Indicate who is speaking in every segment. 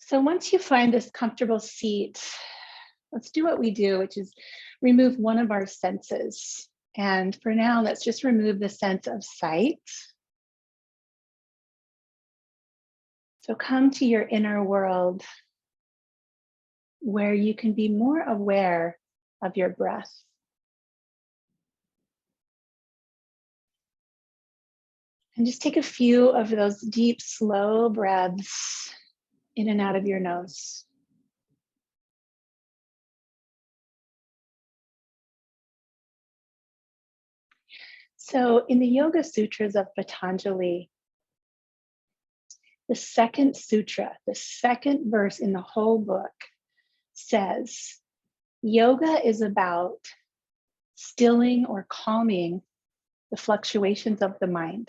Speaker 1: So once you find this comfortable seat, let's do what we do, which is remove one of our senses. And for now, let's just remove the sense of sight. So come to your inner world where you can be more aware of your breath. And just take a few of those deep, slow breaths in and out of your nose. So in the Yoga Sutras of Patanjali, the second sutra, the second verse in the whole book says, yoga is about stilling or calming the fluctuations of the mind.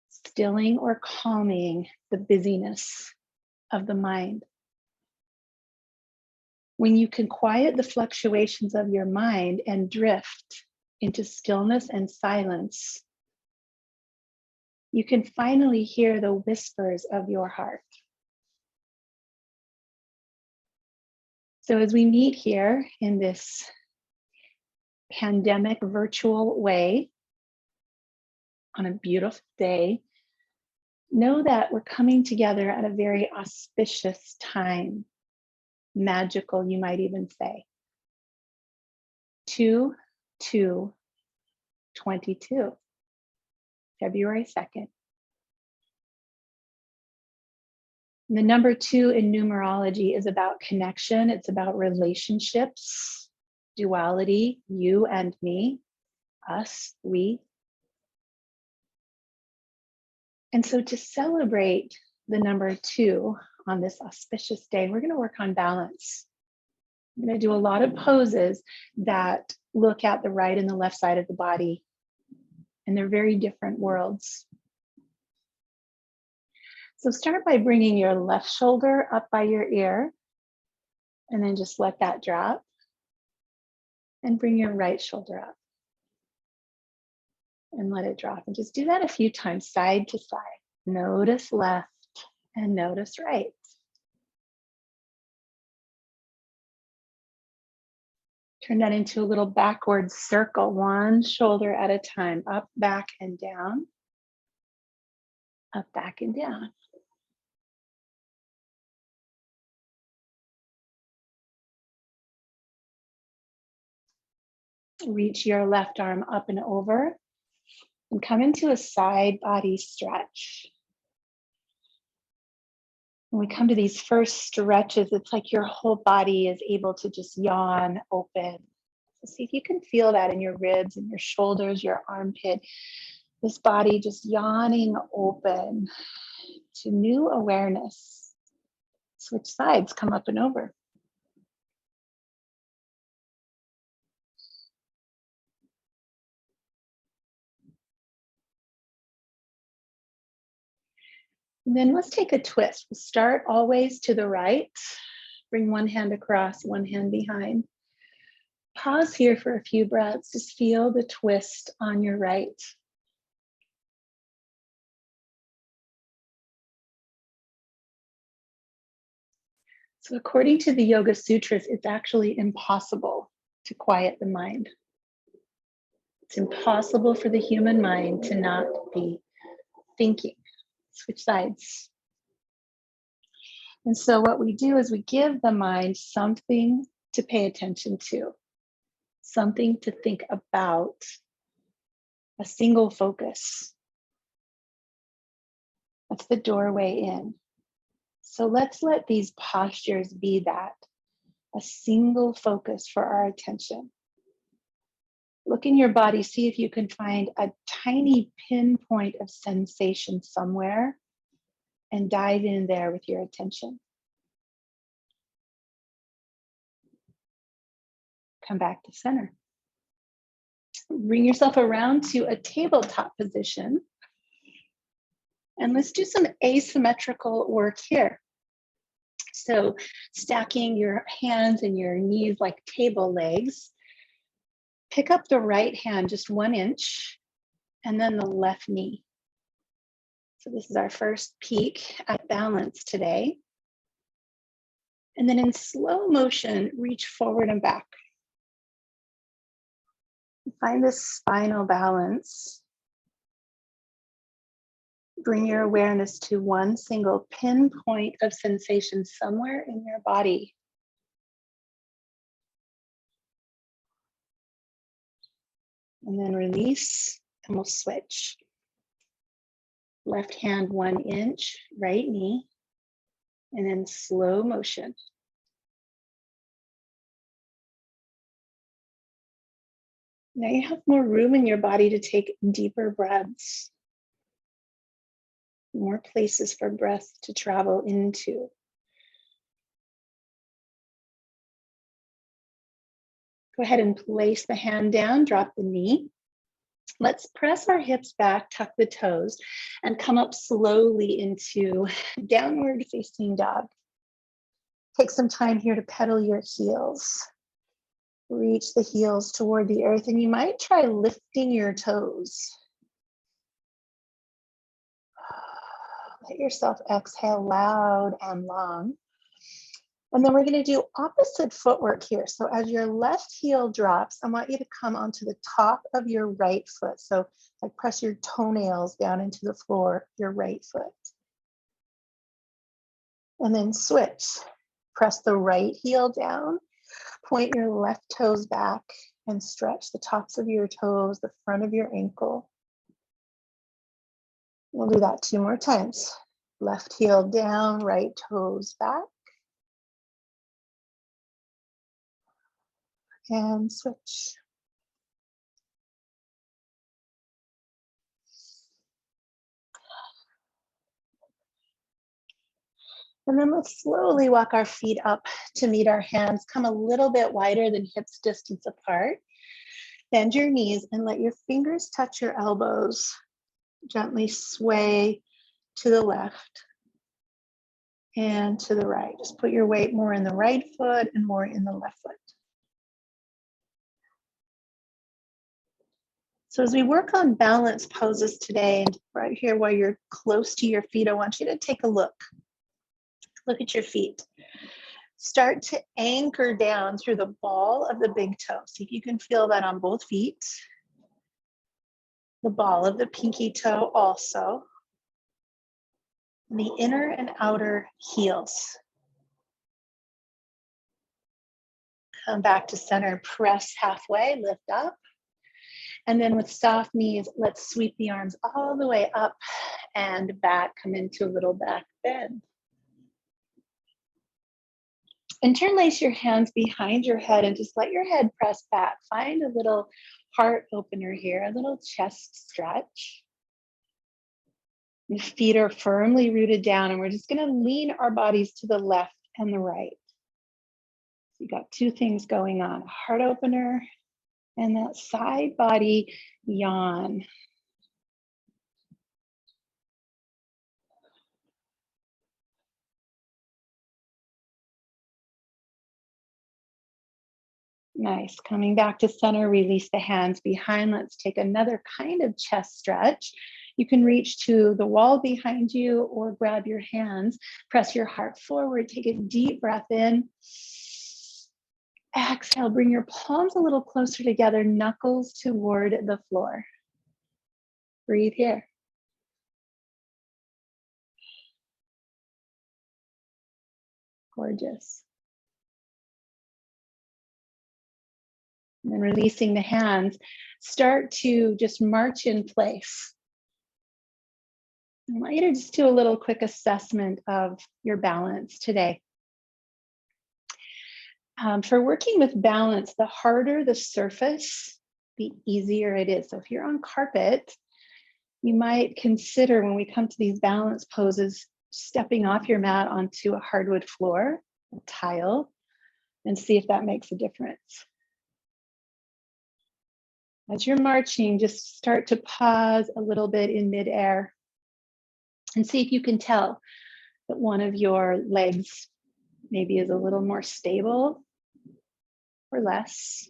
Speaker 1: Stilling or calming the busyness of the mind. When you can quiet the fluctuations of your mind and drift into stillness and silence, you can finally hear the whispers of your heart. So as we meet here in this pandemic virtual way on a beautiful day, know that we're coming together at a very auspicious time. Magical, you might even say. 2/2/22, February 2nd. And the number 2 in numerology is about connection. It's about relationships, duality, you and me, us, we. And so to celebrate the number 2 on this auspicious day, we're going to work on balance. I'm going to do a lot of poses that look at the right and the left side of the body, and they're very different worlds. So start by bringing your left shoulder up by your ear, and then just let that drop, and bring your right shoulder up, and let it drop. And just do that a few times, side to side. Notice left and notice right. Turn that into a little backward circle, one shoulder at a time, up, back, and down, up, back, and down. Reach your left arm up and over, and come into a side body stretch. When we come to these first stretches, it's like your whole body is able to just yawn open. So see if you can feel that in your ribs and your shoulders, your armpit. This body just yawning open to new awareness. Switch sides, come up and over. And then let's take a twist. We'll start always to the right. Bring one hand across, one hand behind. Pause here for a few breaths. Just feel the twist on your right. So according to the Yoga Sutras, it's actually impossible to quiet the mind. It's impossible for the human mind to not be thinking. Switch sides. And so what we do is we give the mind something to pay attention to, something to think about, a single focus. That's the doorway in. So let's let these postures be that, a single focus for our attention. Look in your body, see if you can find a tiny pinpoint of sensation somewhere, and dive in there with your attention. Come back to center. Bring yourself around to a tabletop position. And let's do some asymmetrical work here. So stacking your hands and your knees like table legs. Pick up the right hand just 1 inch, and then the left knee. So this is our first peek at balance today. And then in slow motion, reach forward and back. Find this spinal balance. Bring your awareness to one single pinpoint of sensation somewhere in your body. And then release, and we'll switch. Left hand 1 inch, right knee, and then slow motion. Now you have more room in your body to take deeper breaths. More places for breath to travel into. Go ahead and place the hand down, drop the knee. Let's press our hips back, tuck the toes, and come up slowly into downward facing dog. Take some time here to pedal your heels. Reach the heels toward the earth, and you might try lifting your toes. Let yourself exhale loud and long. And then we're going to do opposite footwork here. So as your left heel drops, I want you to come onto the top of your right foot. So like press your toenails down into the floor, your right foot. And then switch. Press the right heel down, point your left toes back, and stretch the tops of your toes, the front of your ankle. We'll do that 2 more times. Left heel down, right toes back. And switch. And then let's slowly walk our feet up to meet our hands. Come a little bit wider than hips distance apart. Bend your knees and let your fingers touch your elbows. Gently sway to the left and to the right. Just put your weight more in the right foot and more in the left foot. So as we work on balance poses today, and right here while you're close to your feet, I want you to take a look. Look at your feet. Start to anchor down through the ball of the big toe. See if you can feel that on both feet. The ball of the pinky toe also. And the inner and outer heels. Come back to center, press halfway, lift up. And then with soft knees, let's sweep the arms all the way up and back, come into a little back bend. Interlace your hands behind your head and just let your head press back. Find a little heart opener here, a little chest stretch. The feet are firmly rooted down, and we're just going to lean our bodies to the left and the right. So you got 2 things going on, a heart opener and that side body yawn. Nice. Coming back to center, release the hands behind. Let's take another kind of chest stretch. You can reach to the wall behind you or grab your hands. Press your heart forward. Take a deep breath in. Exhale, bring your palms a little closer together, knuckles toward the floor. Breathe here. Gorgeous. And then releasing the hands, start to just march in place. I want you to just do a little quick assessment of your balance today. For working with balance, the harder the surface, the easier it is. So if you're on carpet, you might consider when we come to these balance poses, stepping off your mat onto a hardwood floor, a tile, and see if that makes a difference. As you're marching, just start to pause a little bit in midair and see if you can tell that one of your legs maybe is a little more stable or less.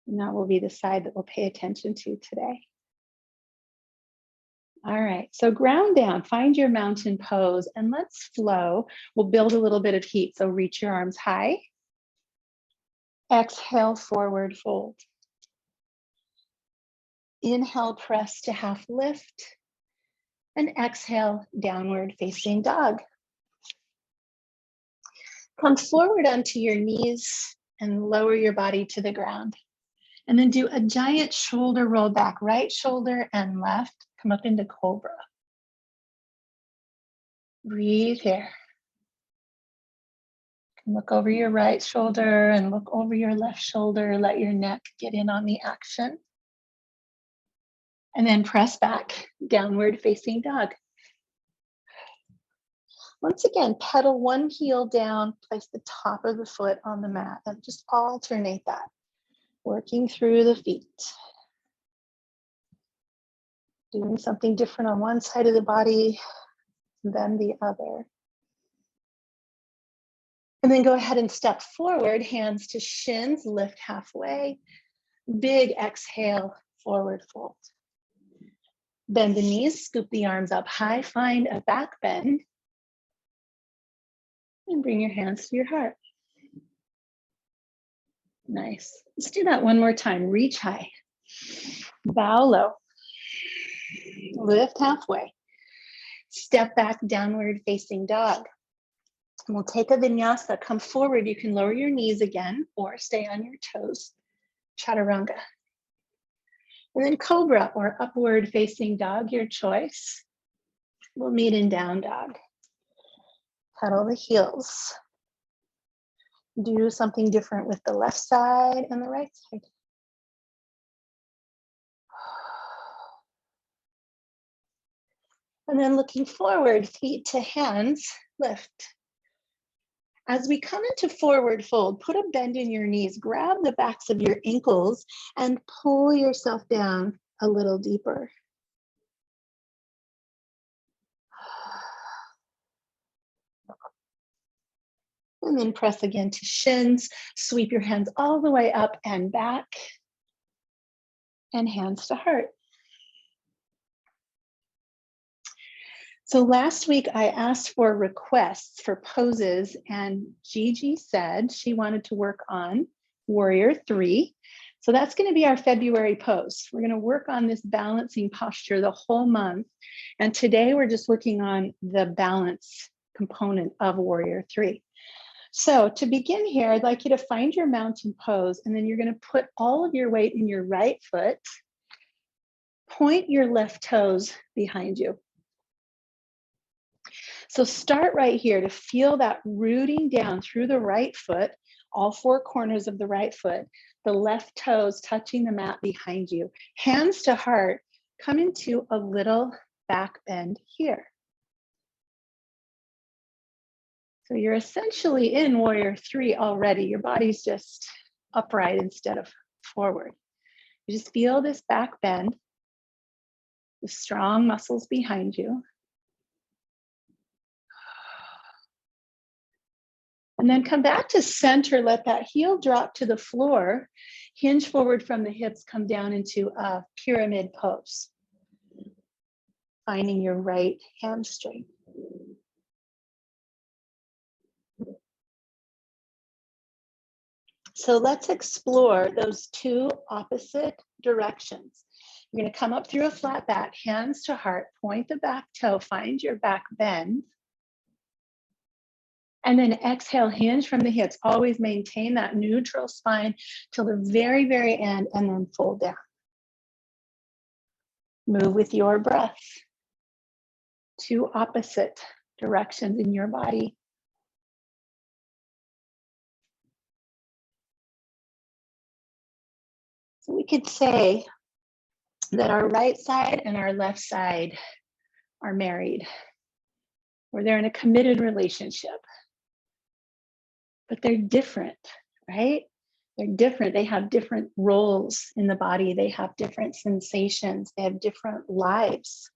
Speaker 1: And that will be the side that we'll pay attention to today. All right, so ground down, find your mountain pose and let's flow. We'll build a little bit of heat. So reach your arms high. Exhale, forward fold. Inhale, press to half lift. And exhale, downward facing dog. Come forward onto your knees and lower your body to the ground. And then do a giant shoulder roll back, right shoulder and left. Come up into cobra. Breathe here. Look over your right shoulder and look over your left shoulder. Let your neck get in on the action. And then press back, downward facing dog. Once again, pedal one heel down, place the top of the foot on the mat, and just alternate that, working through the feet. Doing something different on one side of the body than the other. And then go ahead and step forward, hands to shins, lift halfway. Big exhale, forward fold. Bend the knees, scoop the arms up high, find a back bend. And bring your hands to your heart. Nice. Let's do that one more time. Reach high. Bow low. Lift halfway. Step back, downward facing dog. And we'll take a vinyasa. Come forward. You can lower your knees again or stay on your toes. Chaturanga. And then cobra or upward facing dog, your choice. We'll meet in down dog. Pedal the heels. Do something different with the left side and the right side. And then looking forward, feet to hands, lift. As we come into forward fold, put a bend in your knees, grab the backs of your ankles and pull yourself down a little deeper. And then press again to shins, sweep your hands all the way up and back, and hands to heart. So last week I asked for requests for poses and Gigi said she wanted to work on Warrior 3. So that's going to be our February pose. We're going to work on this balancing posture the whole month. And today we're just working on the balance component of Warrior 3. So to begin here, I'd like you to find your mountain pose and then you're going to put all of your weight in your right foot. Point your left toes behind you. So start right here to feel that rooting down through the right foot, all four corners of the right foot, the left toes touching the mat behind you. Hands to heart, come into a little back bend here. So you're essentially in Warrior 3 already. Your body's just upright instead of forward. You just feel this back bend, the strong muscles behind you. And then come back to center, let that heel drop to the floor, hinge forward from the hips, come down into a pyramid pose. Finding your right hamstring. So let's explore those two opposite directions. You're going to come up through a flat back, hands to heart, point the back toe, find your back bend. And then exhale, hinge from the hips. Always maintain that neutral spine till the very, very end and then fold down. Move with your breath. Two opposite directions in your body. So we could say that our right side and our left side are married, or they're in a committed relationship, but they're different, right? They're different. They have different roles in the body. They have different sensations. They have different lives.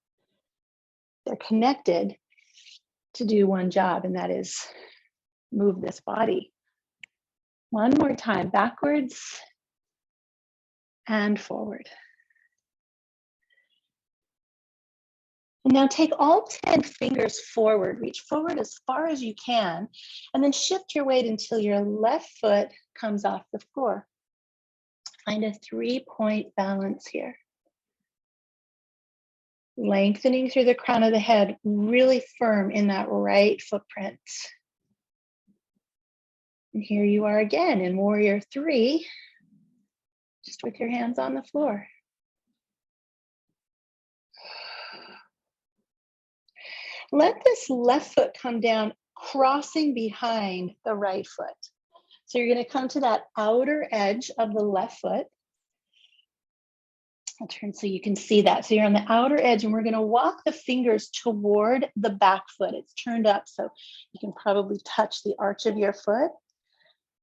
Speaker 1: They're connected to do one job, and that is move this body. One more time, backwards and forward. And now take all 10 fingers forward, reach forward as far as you can, and then shift your weight until your left foot comes off the floor. Find a 3-point balance here. Lengthening through the crown of the head, really firm in that right footprint. And here you are again in Warrior 3, just with your hands on the floor. Let this left foot come down, crossing behind the right foot. So you're going to come to that outer edge of the left foot. I'll turn so you can see that. So you're on the outer edge, and we're going to walk the fingers toward the back foot. It's turned up, so you can probably touch the arch of your foot.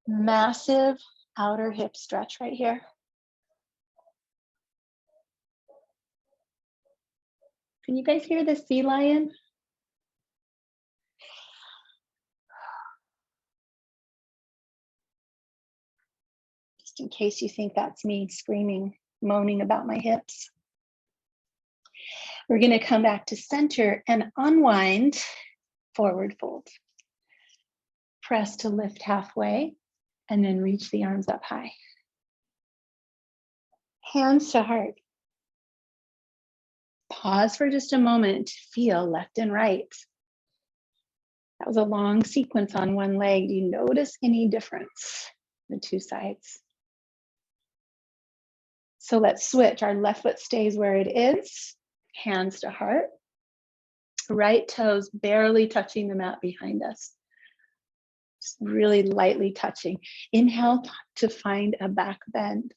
Speaker 1: Massive outer hip stretch right here. Can you guys hear the sea lion? Just in case you think that's me screaming, moaning about my hips. We're going to come back to center and unwind, forward fold. Press to lift halfway, and then reach the arms up high. Hands to heart. Pause for just a moment to feel left and right. That was a long sequence on one leg. Do you notice any difference in the two sides? So let's switch. Our left foot stays where it is. Hands to heart. Right toes barely touching the mat behind us. Just really lightly touching. Inhale to find a back bend.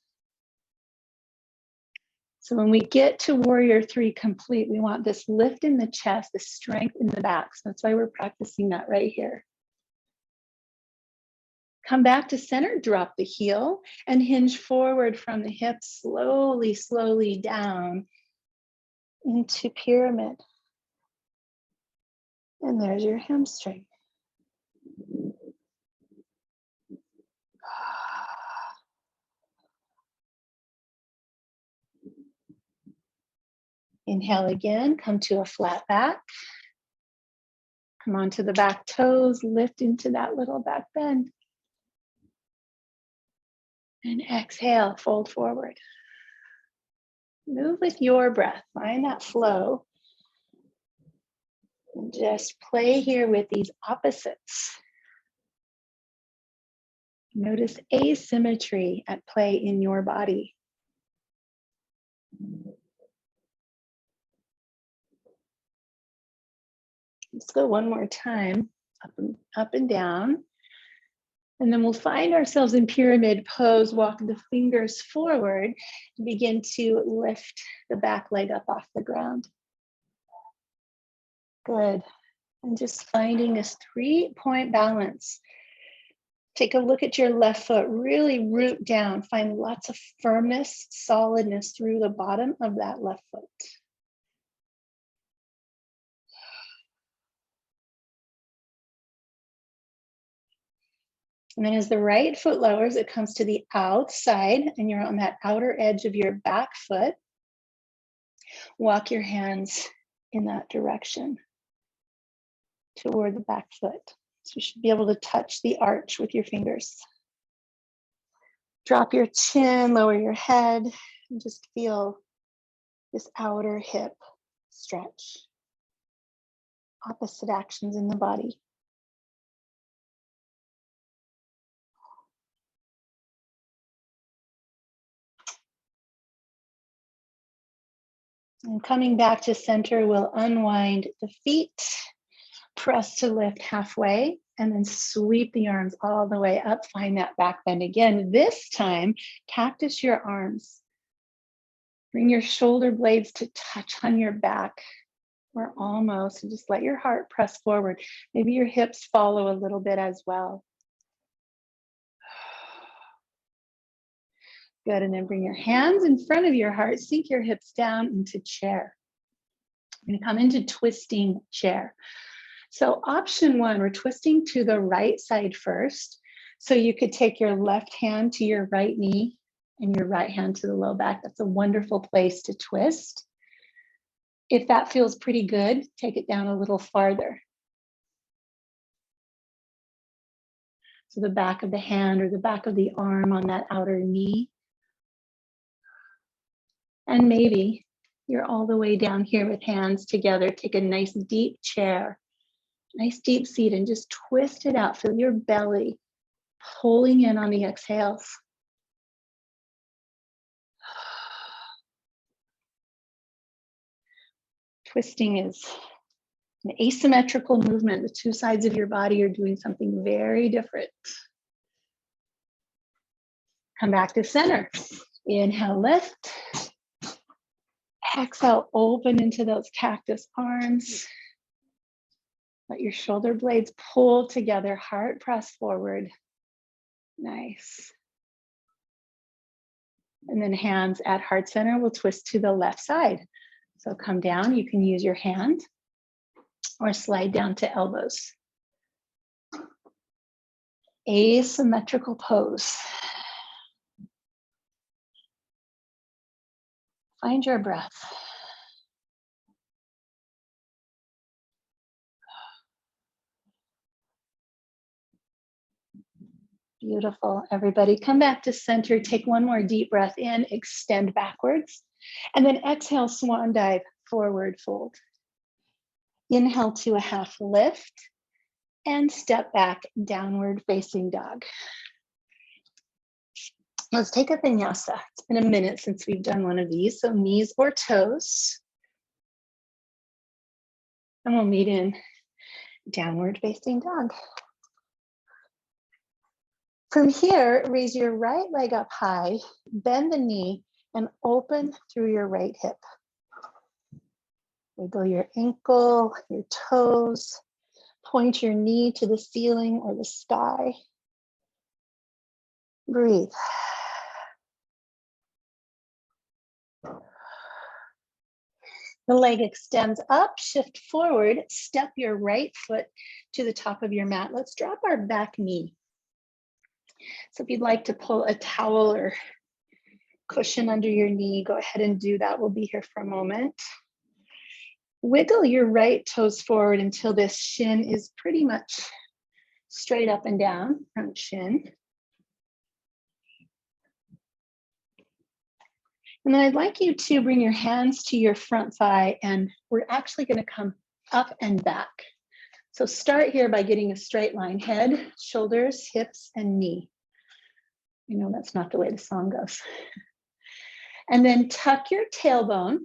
Speaker 1: So when we get to Warrior 3 complete, we want this lift in the chest, the strength in the back. So that's why we're practicing that right here. Come back to center, drop the heel, and hinge forward from the hips, slowly, slowly down into pyramid. And there's your hamstring. Inhale again, come to a flat back. Come onto the back toes, lift into that little back bend. And exhale, fold forward. Move with your breath, find that flow. And just play here with these opposites. Notice asymmetry at play in your body. Let's go one more time, up and down. And then we'll find ourselves in pyramid pose, walk the fingers forward, and begin to lift the back leg up off the ground. Good. And just finding this 3-point balance. Take a look at your left foot, really root down, find lots of firmness, solidness through the bottom of that left foot. And then as the right foot lowers, it comes to the outside, and you're on that outer edge of your back foot. Walk your hands in that direction toward the back foot. So you should be able to touch the arch with your fingers. Drop your chin, lower your head, and just feel this outer hip stretch. Opposite actions in the body. And coming back to center, we'll unwind the feet, press to lift halfway, and then sweep the arms all the way up. Find that back bend again. This time, cactus your arms. Bring your shoulder blades to touch on your back. Or almost, and just let your heart press forward. Maybe your hips follow a little bit as well. Good, and then bring your hands in front of your heart, sink your hips down into chair. You're gonna come into twisting chair. So option 1, we're twisting to the right side first. So you could take your left hand to your right knee and your right hand to the low back. That's a wonderful place to twist. If that feels pretty good, take it down a little farther. So the back of the hand or the back of the arm on that outer knee. And maybe you're all the way down here with hands together. Take a nice deep chair, nice deep seat, and just twist it out. Feel your belly pulling in on the exhales. Twisting is an asymmetrical movement. The two sides of your body are doing something very different. Come back to center. Inhale, lift. Exhale, open into those cactus arms. Let your shoulder blades pull together, heart press forward. Nice. And then hands at heart center will twist to the left side. So come down, you can use your hand or slide down to elbows. Asymmetrical pose. Find your breath. Beautiful, everybody. Come back to center. Take one more deep breath in, extend backwards, and then exhale, swan dive, forward fold. Inhale to a half lift and step back, downward facing dog. Let's take a vinyasa. It's been a minute since we've done one of these, so knees or toes. And we'll meet in downward facing dog. From here, raise your right leg up high, bend the knee, and open through your right hip. Wiggle your ankle, your toes. Point your knee to the ceiling or the sky. Breathe. The leg extends up, shift forward, step your right foot to the top of your mat. Let's drop our back knee. So if you'd like to pull a towel or cushion under your knee, go ahead and do that. We'll be here for a moment. Wiggle your right toes forward until this shin is pretty much straight up and down, front shin. And then I'd like you to bring your hands to your front thigh, and we're actually going to come up and back. So start here by getting a straight line, head, shoulders, hips, and knee. You know, that's not the way the song goes. And then tuck your tailbone.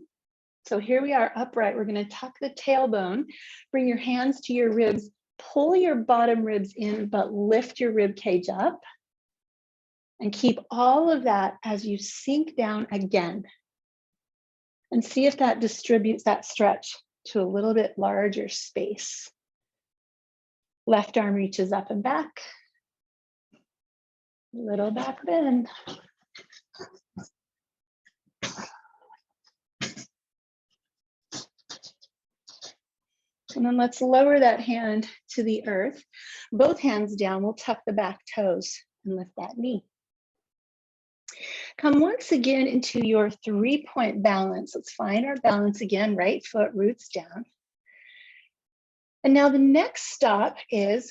Speaker 1: So here we are upright. We're going to tuck the tailbone, bring your hands to your ribs, pull your bottom ribs in, but lift your rib cage up. And keep all of that as you sink down again. And see if that distributes that stretch to a little bit larger space. Left arm reaches up and back. Little back bend. And then let's lower that hand to the earth. Both hands down, we'll tuck the back toes and lift that knee. Come once again into your 3-point balance. Let's find our balance again, right foot roots down. And now the next stop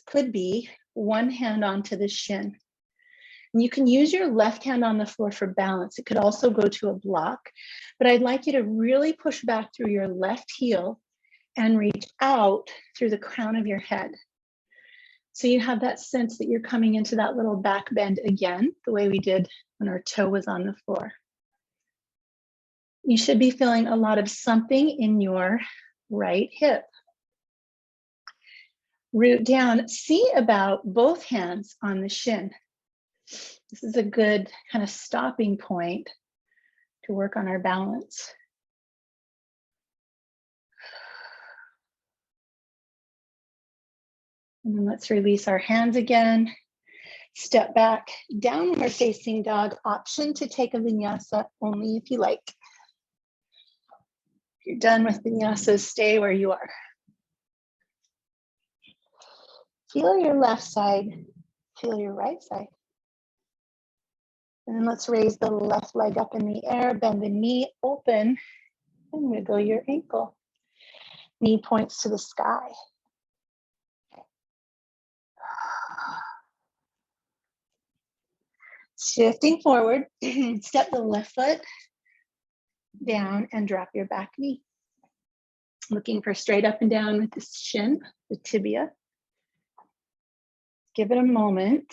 Speaker 1: could be one hand onto the shin. And you can use your left hand on the floor for balance. It could also go to a block, but I'd like you to really push back through your left heel and reach out through the crown of your head. So you have that sense that you're coming into that little back bend again, the way we did when our toe was on the floor. You should be feeling a lot of something in your right hip. Root down, see about both hands on the shin. This is a good kind of stopping point to work on our balance. And then let's release our hands again. Step back, downward facing dog. Option to take a vinyasa only if you like. If you're done with vinyasa, stay where you are. Feel your left side, feel your right side. And then let's raise the left leg up in the air, bend the knee, open, and wiggle your ankle. Knee points to the sky. Shifting forward, step the left foot down and drop your back knee. Looking for straight up and down with the shin, the tibia. Give it a moment.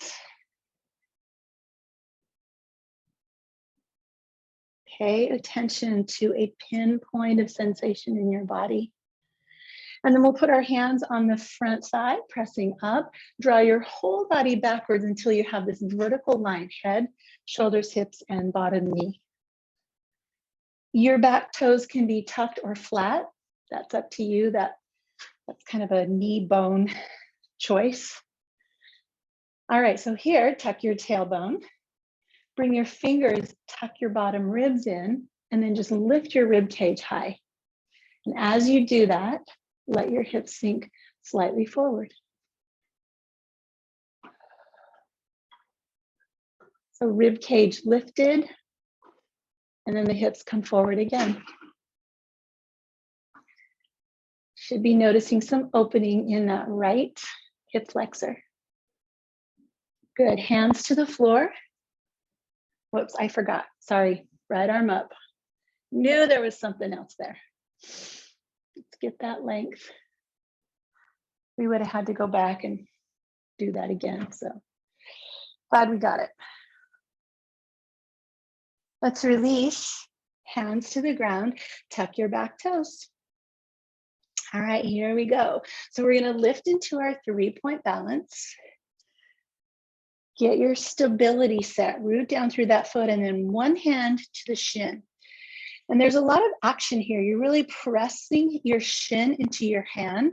Speaker 1: Pay attention to a pinpoint of sensation in your body. And then we'll put our hands on the front side, pressing up. Draw your whole body backwards until you have this vertical line, head, shoulders, hips, and bottom knee. Your back toes can be tucked or flat. That's up to you. That's kind of a knee bone choice. All right, so here, tuck your tailbone. Bring your fingers, tuck your bottom ribs in, and then just lift your rib cage high. And as you do that, let your hips sink slightly forward. So rib cage lifted, and then the hips come forward again. Should be noticing some opening in that right hip flexor. Good, hands to the floor. Whoops, I forgot, sorry, right arm up. Knew there was something else there. Let's get that length. We would have had to go back and do that again, so glad we got it. Let's release, hands to the ground, tuck your back toes. All right, here we go. So we're gonna lift into our 3-point balance. Get your stability set, root down through that foot, and then one hand to the shin. And there's a lot of action here. You're really pressing your shin into your hand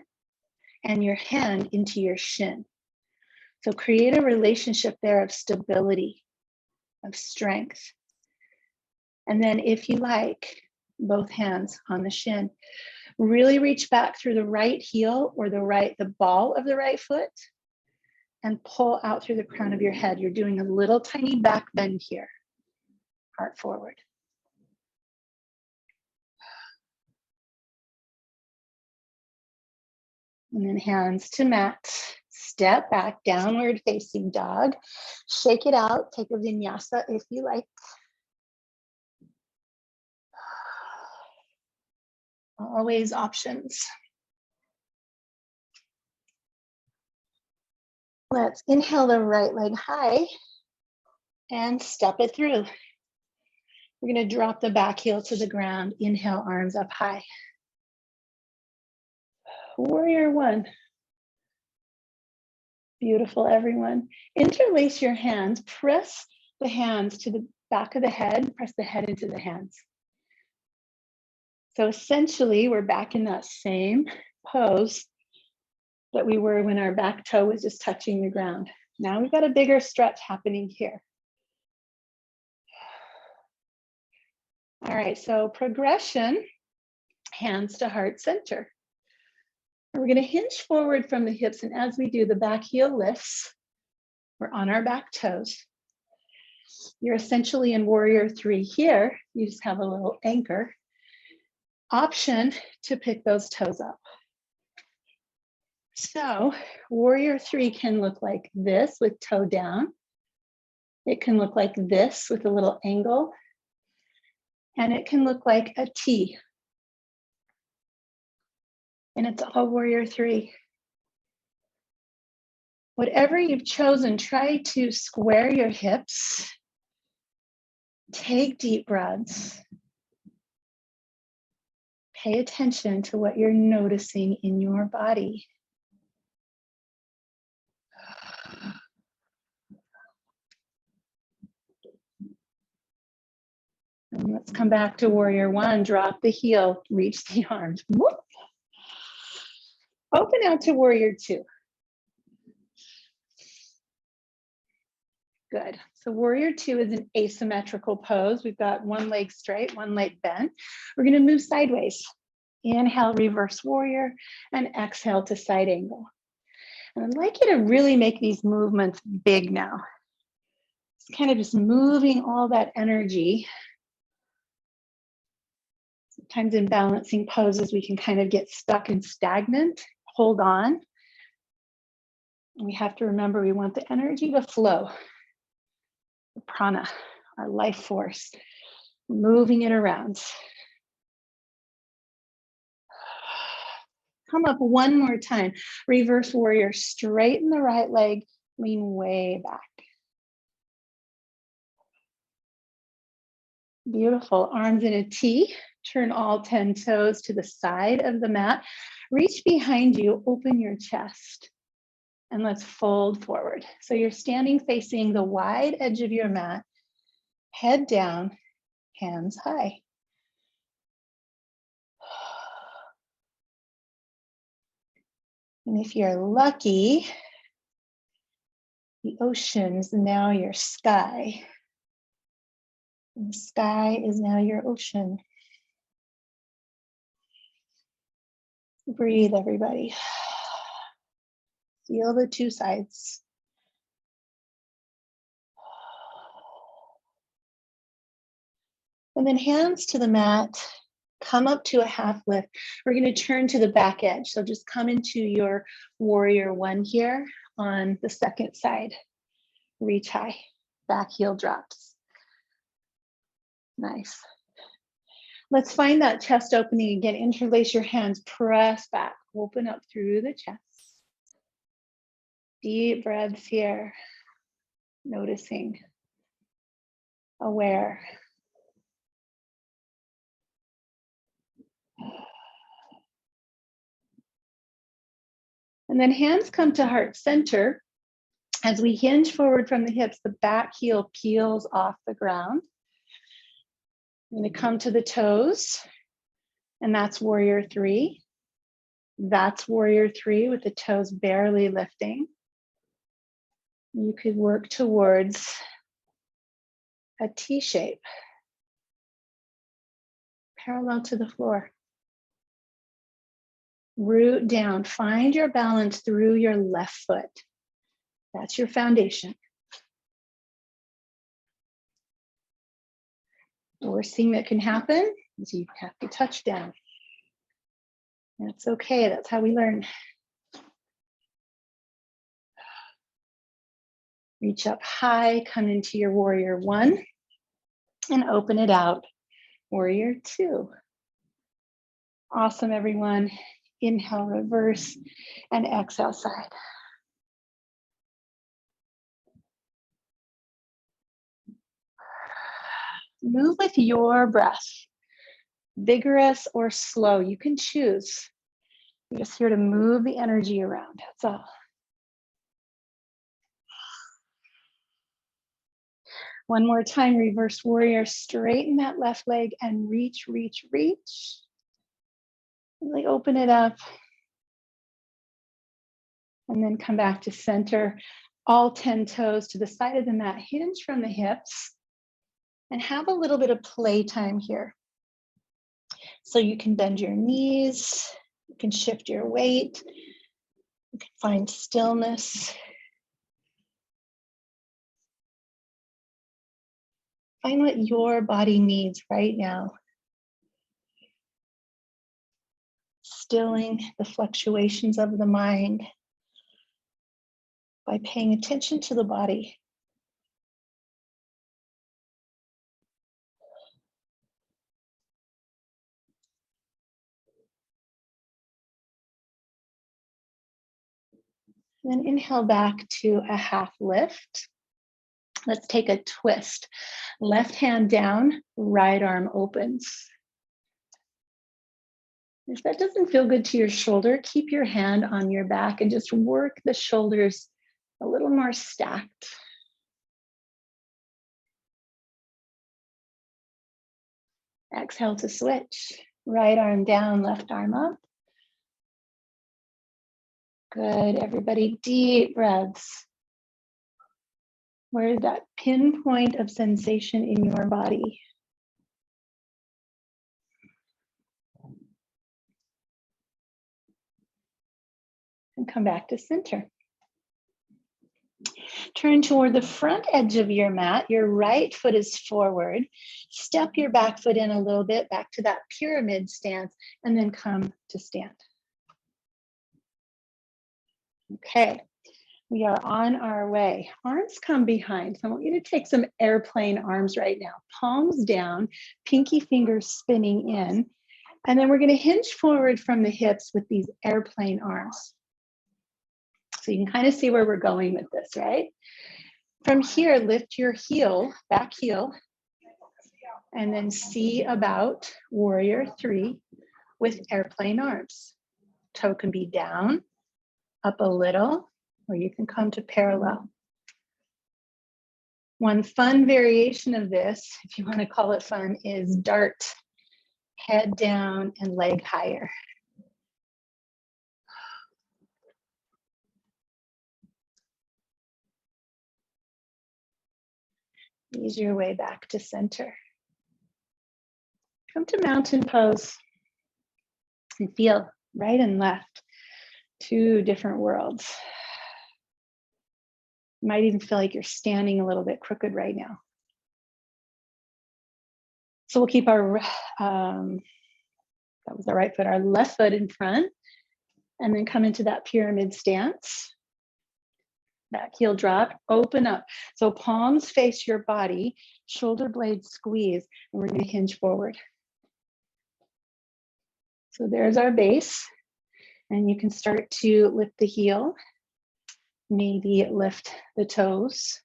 Speaker 1: and your hand into your shin. So create a relationship there of stability, of strength. And then if you like, both hands on the shin. Really reach back through the right heel or the ball of the right foot and pull out through the crown of your head. You're doing a little tiny back bend here, heart forward. And then hands to mat, step back, downward facing dog. Shake it out, take a vinyasa if you like. Always options. Let's inhale the right leg high and step it through. We're going to drop the back heel to the ground. Inhale, arms up high. Warrior one. Beautiful, everyone. Interlace your hands. Press the hands to the back of the head. Press the head into the hands. So essentially, we're back in that same pose that we were when our back toe was just touching the ground. Now we've got a bigger stretch happening here. All right, so progression, hands to heart center. We're going to hinge forward from the hips, and as we do, the back heel lifts. We're on our back toes. You're essentially in warrior three here. You just have a little anchor. Option to pick those toes up. So warrior three can look like this with toe down. It can look like this with a little angle. And it can look like a T. And it's all warrior three. Whatever you've chosen, try to square your hips. Take deep breaths. Pay attention to what you're noticing in your body. And let's come back to warrior one. Drop the heel, reach the arms. Whoop. Open out to warrior two. Good. So warrior two is an asymmetrical pose. We've got one leg straight, one leg bent. We're going to move sideways. Inhale, reverse warrior, and exhale to side angle. And I'd like you to really make these movements big now. It's kind of just moving all that energy Sometimes in balancing poses, we can kind of get stuck and stagnant. Hold on. We have to remember we want the energy to flow. The prana, our life force, moving it around. Come up one more time. Reverse warrior, straighten the right leg, lean way back. Beautiful, arms in a T. Turn all 10 toes to the side of the mat. Reach behind you, open your chest, and let's fold forward. So you're standing facing the wide edge of your mat, head down, hands high. And if you're lucky, the ocean's now your sky. And the sky is now your ocean. Breathe, everybody. Feel the two sides. And then hands to the mat, come up to a half lift. We're going to turn to the back edge. So just come into your warrior one here on the second side. Reach high, back heel drops. Nice. Let's find that chest opening again. Interlace your hands, press back, open up through the chest. Deep breaths here, noticing, aware. And then hands come to heart center. As we hinge forward from the hips, the back heel peels off the ground. I'm going to come to the toes, and that's warrior three. That's warrior three with the toes barely lifting. You could work towards a T shape, parallel to the floor. Root down, find your balance through your left foot. That's your foundation. The worst thing that can happen is you have to touch down. That's okay, that's how we learn. Reach up high, come into your warrior one, and open it out. Warrior two. Awesome, everyone. Inhale, reverse, and exhale, side. Move with your breath, vigorous or slow. You can choose. You're just here to move the energy around, that's all. One more time, reverse warrior, straighten that left leg and reach, reach, reach. Really open it up. And then come back to center, all 10 toes to the side of the mat, hinge from the hips, and have a little bit of playtime here. So you can bend your knees, you can shift your weight, you can find stillness. Find what your body needs right now. Stilling the fluctuations of the mind by paying attention to the body. And then inhale back to a half lift. Let's take a twist. Left hand down, right arm opens. If that doesn't feel good to your shoulder, keep your hand on your back and just work the shoulders a little more stacked. Exhale to switch. Right arm down, left arm up. Good, everybody, deep breaths. Where's that pinpoint of sensation in your body? And come back to center. Turn toward the front edge of your mat. Your right foot is forward. Step your back foot in a little bit, back to that pyramid stance, and then come to stand. Okay, we are on our way. Arms come behind. So I want you to take some airplane arms right now. Palms down, pinky fingers spinning in. And then we're going to hinge forward from the hips with these airplane arms. So you can kind of see where we're going with this, right? From here, lift your heel, back heel, and then see about warrior 3 with airplane arms. Toe can be down, up a little, or you can come to parallel. One fun variation of this, if you want to call it fun, is dart. Head down and leg higher. Ease your way back to center. Come to mountain pose and feel right and left, 2 different worlds. You might even feel like you're standing a little bit crooked right now. So we'll keep our, that was the right foot, our left foot in front, and then come into that pyramid stance. Back heel drop, open up. So palms face your body, shoulder blades squeeze, and we're going to hinge forward. So there's our base, and you can start to lift the heel, maybe lift the toes.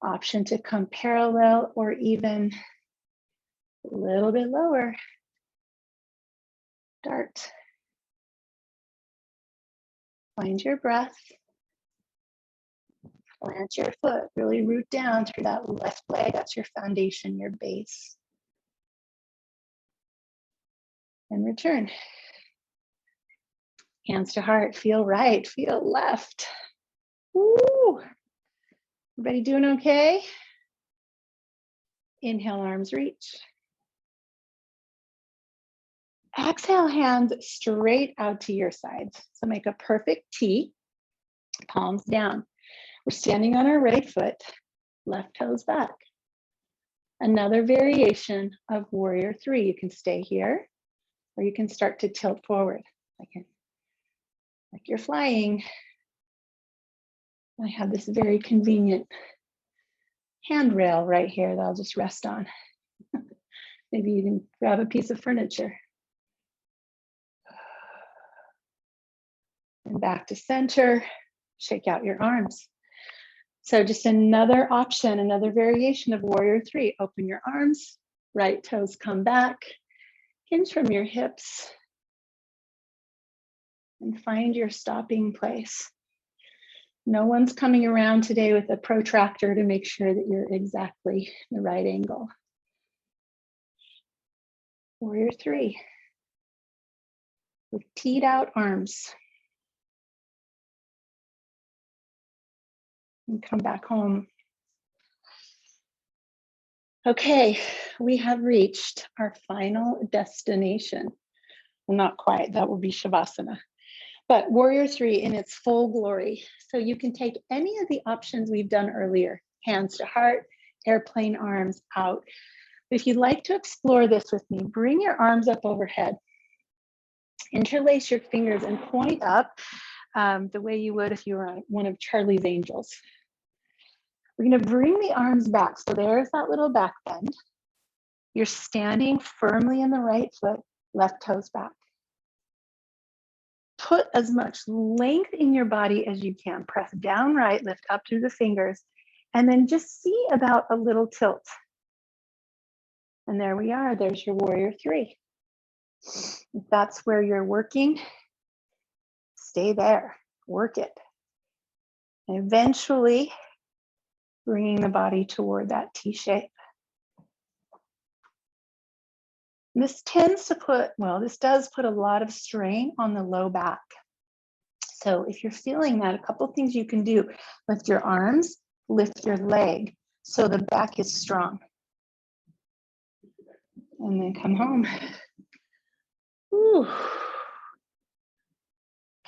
Speaker 1: Option to come parallel or even a little bit lower. Dart. Find your breath. Plant your foot, really root down through that left leg. That's your foundation, your base. And return. Hands to heart, feel right, feel left. Woo! Everybody doing okay? Inhale, arms reach. Exhale, hands straight out to your sides. So make a perfect T, palms down. We're standing on our right foot, left toes back. Another variation of warrior 3. You can stay here, or you can start to tilt forward, like you're flying. I have this very convenient handrail right here that I'll just rest on. Maybe you can grab a piece of furniture. And back to center, shake out your arms. So just another option, another variation of warrior 3. Open your arms, right toes come back, hinge from your hips, and find your stopping place. No one's coming around today with a protractor to make sure that you're exactly the right angle. Warrior 3. With teed out arms. And come back home. Okay, we have reached our final destination. Well, not quite, that will be Shabasana. But warrior 3 in its full glory. So you can take any of the options we've done earlier. Hands to heart, airplane arms out. If you'd like to explore this with me, bring your arms up overhead. Interlace your fingers and point up the way you would if you were one of Charlie's Angels. We're going to bring the arms back. So there's that little back bend. You're standing firmly in the right foot, left toes back. Put as much length in your body as you can. Press down right, lift up through the fingers, and then just see about a little tilt. And there we are. There's your warrior 3. If that's where you're working, stay there, work it. And eventually, bringing the body toward that T shape. This tends to put, well, this does put a lot of strain on the low back. So if you're feeling that, a couple of things you can do. Lift your arms, lift your leg so the back is strong. And then come home. Whew.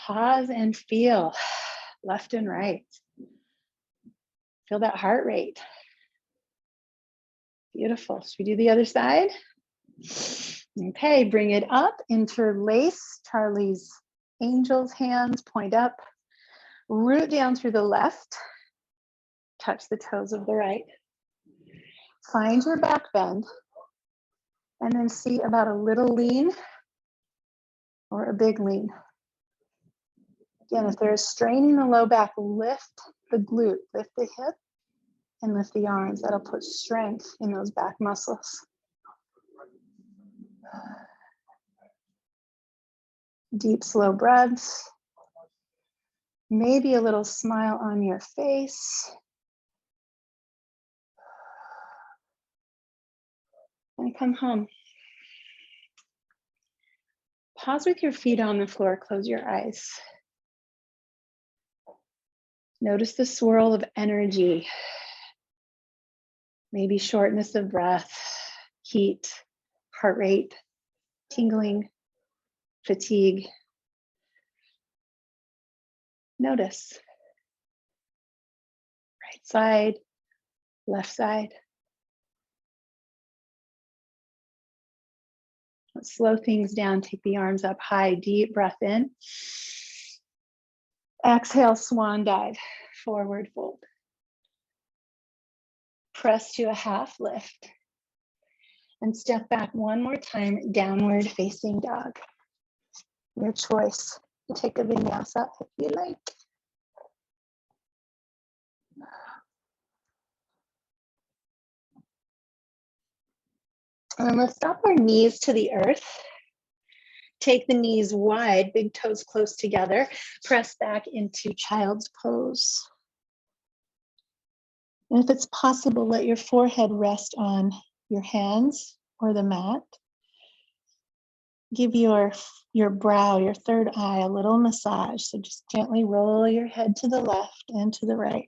Speaker 1: Pause and feel left and right. Feel that heart rate. Beautiful. Should we do the other side? Okay, bring it up, interlace Charlie's angel's hands, point up, root down through the left, touch the toes of the right. Find your back bend, and then see about a little lean or a big lean. Again, if there's strain in the low back, lift the glute, lift the hip, and lift the arms. That'll put strength in those back muscles. Deep, slow breaths. Maybe a little smile on your face. And come home. Pause with your feet on the floor, close your eyes. Notice the swirl of energy. Maybe shortness of breath, heat, heart rate, tingling, fatigue. Notice. Right side, left side. Let's slow things down. Take the arms up high, deep breath in. Exhale, swan dive, forward fold. Press to a half lift. And step back one more time, downward facing dog. Your choice to take a vinyasa if you like. And let's stop our knees to the earth. Take the knees wide, big toes close together. Press back into child's pose. And if it's possible, let your forehead rest on your hands or the mat. Give your brow, your third eye, a little massage. So just gently roll your head to the left and to the right.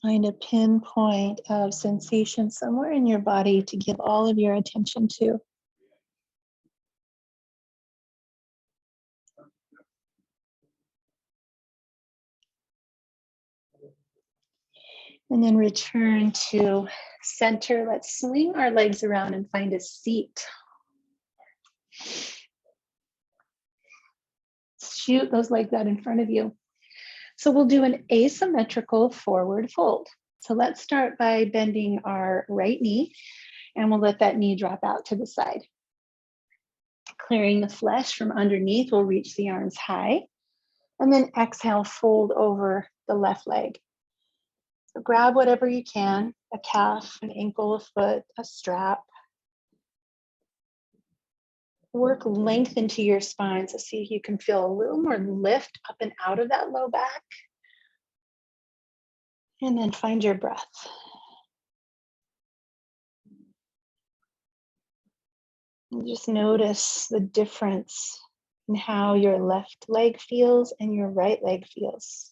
Speaker 1: Find a pinpoint of sensation somewhere in your body to give all of your attention to. And then return to center. Let's swing our legs around and find a seat. Shoot those legs out in front of you. So we'll do an asymmetrical forward fold. So let's start by bending our right knee, and we'll let that knee drop out to the side. Clearing the flesh from underneath, we'll reach the arms high, and then exhale, fold over the left leg. So grab whatever you can, a calf, an ankle, a foot, a strap. Work length into your spine, so see if you can feel a little more lift up and out of that low back. And then find your breath. And just notice the difference in how your left leg feels and your right leg feels.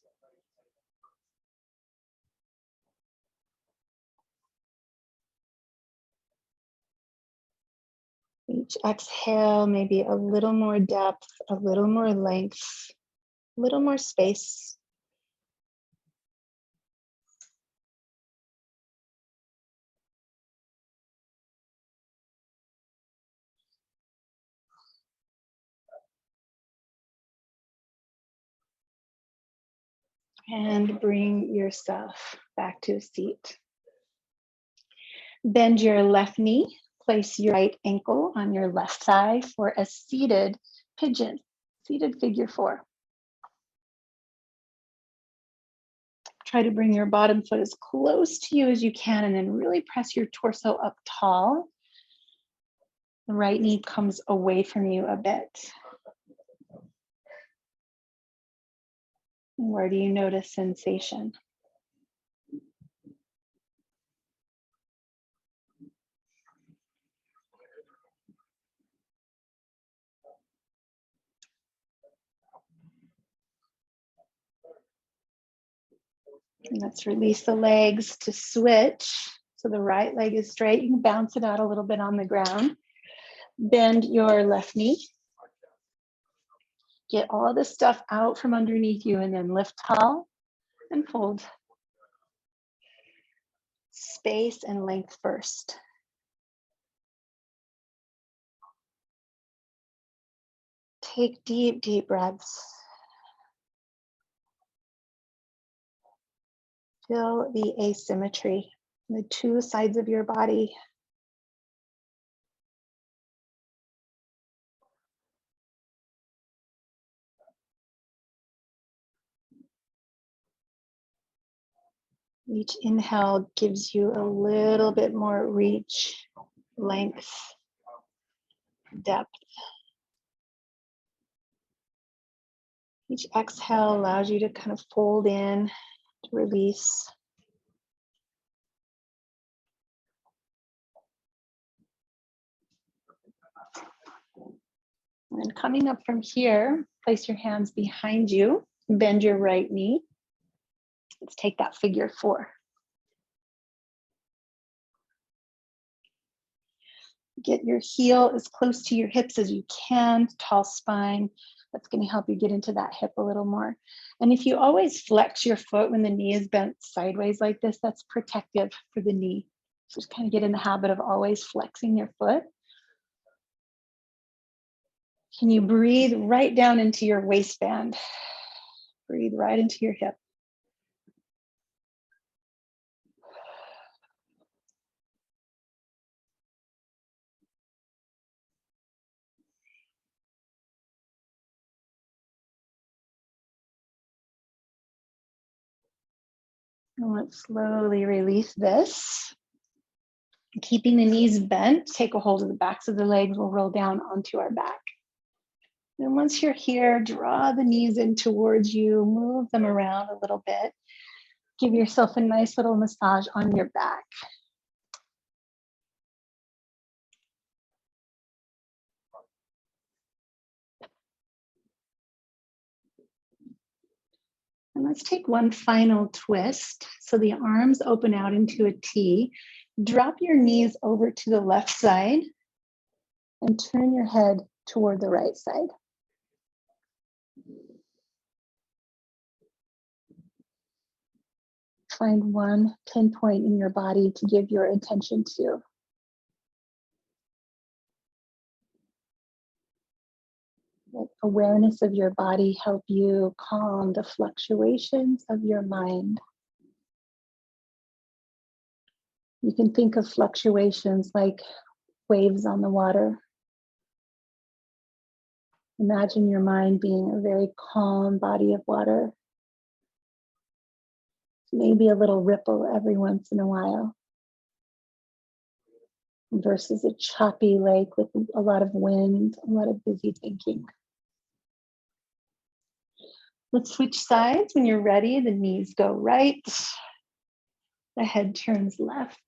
Speaker 1: Each exhale, maybe a little more depth, a little more length, a little more space. And bring yourself back to a seat. Bend your left knee. Place your right ankle on your left thigh for a seated pigeon, seated figure four. Try to bring your bottom foot as close to you as you can, and then really press your torso up tall. The right knee comes away from you a bit. Where do you notice sensation? And let's release the legs to switch. So the right leg is straight. You can bounce it out a little bit on the ground. Bend your left knee. Get all the stuff out from underneath you and then lift tall and fold. Space and length first. Take deep, deep breaths. Feel the asymmetry in the two sides of your body. Each inhale gives you a little bit more reach, length, depth. Each exhale allows you to kind of fold in, to release. And then coming up from here, place your hands behind you, bend your right knee. Let's take that figure 4. Get your heel as close to your hips as you can, tall spine. That's going to help you get into that hip a little more. And if you always flex your foot when the knee is bent sideways like this, that's protective for the knee. So just kind of get in the habit of always flexing your foot. Can you breathe right down into your waistband? Breathe right into your hip. And let's slowly release this. Keeping the knees bent, take a hold of the backs of the legs. We'll roll down onto our back. And once you're here, draw the knees in towards you, move them around a little bit. Give yourself a nice little massage on your back. And let's take one final twist. So the arms open out into a T. Drop your knees over to the left side and turn your head toward the right side. Find one pinpoint in your body to give your attention to. Let awareness of your body help you calm the fluctuations of your mind. You can think of fluctuations like waves on the water. Imagine your mind being a very calm body of water. Maybe a little ripple every once in a while. Versus a choppy lake with a lot of wind, a lot of busy thinking. Let's switch sides. When you're ready, the knees go right. The head turns left.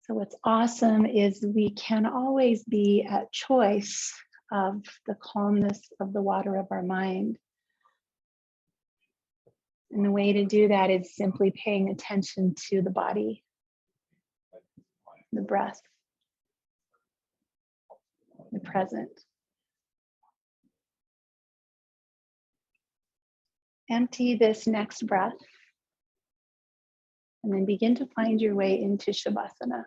Speaker 1: So what's awesome is we can always be at choice of the calmness of the water of our mind. And the way to do that is simply paying attention to the body, the breath, the present. Empty this next breath and then begin to find your way into Shabasana.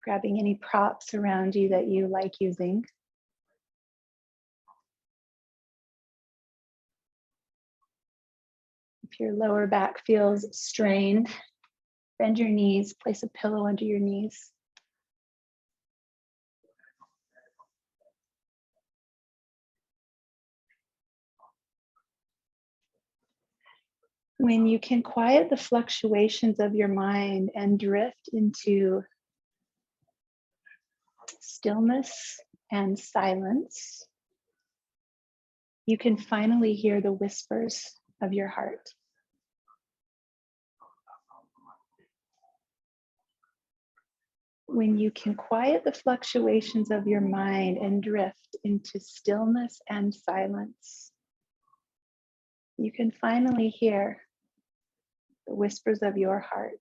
Speaker 1: Grabbing any props around you that you like using. If your lower back feels strained, bend your knees, place a pillow under your knees. When you can quiet the fluctuations of your mind and drift into stillness and silence, you can finally hear the whispers of your heart. when you can quiet the fluctuations of your mind and drift into stillness and silence, you can finally hear the whispers of your heart.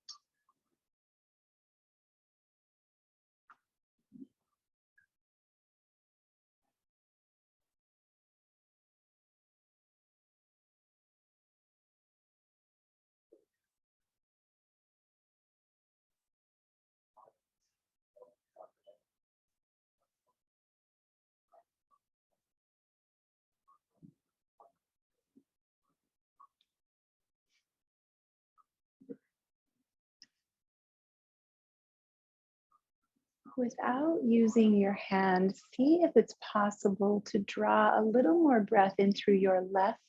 Speaker 1: Without using your hand, see if it's possible to draw a little more breath in through your left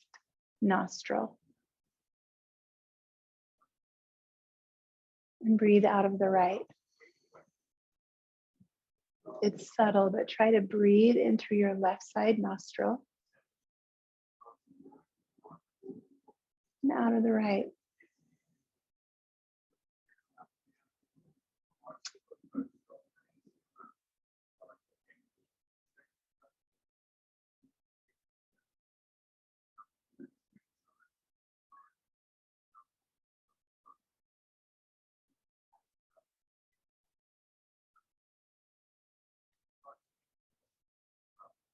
Speaker 1: nostril and breathe out of the right. It's subtle, but try to breathe in through your left side nostril and out of the right.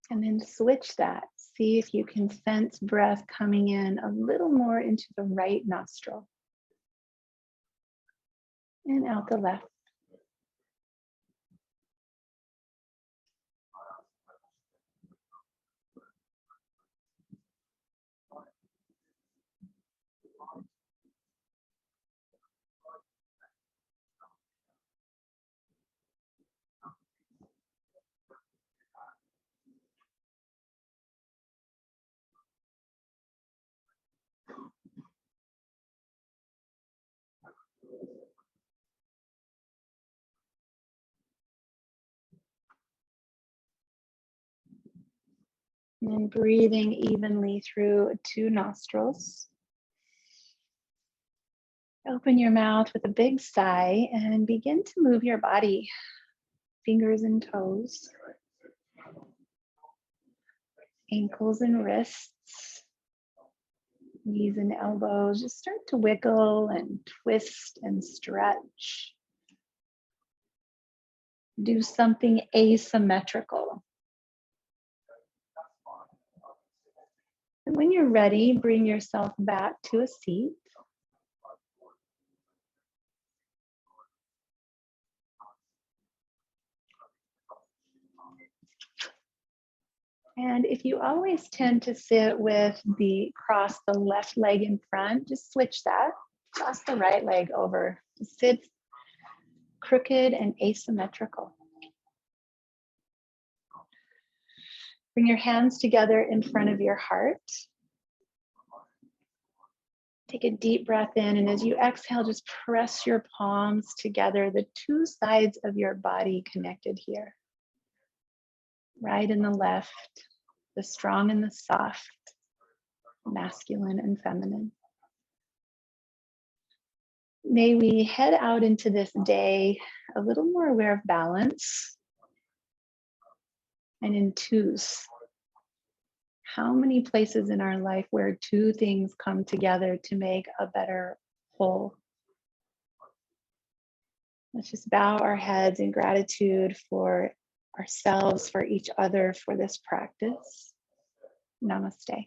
Speaker 1: And then switch that. See if you can sense breath coming in a little more into the right nostril and out the left. And then breathing evenly through 2 nostrils. Open your mouth with a big sigh and begin to move your body, fingers and toes, ankles and wrists, knees and elbows. Just start to wiggle and twist and stretch. Do something asymmetrical. And when you're ready, bring yourself back to a seat. And if you always tend to sit with cross the left leg in front, just switch that. Toss the right leg over. Sit crooked and asymmetrical. Bring your hands together in front of your heart. Take a deep breath in, and as you exhale, just press your palms together, the 2 sides of your body connected here. Right and the left, the strong and the soft, masculine and feminine. May we head out into this day a little more aware of balance and in 2s. How many places in our life where 2 things come together to make a better whole? Let's just bow our heads in gratitude for ourselves, for each other, for this practice. Namaste.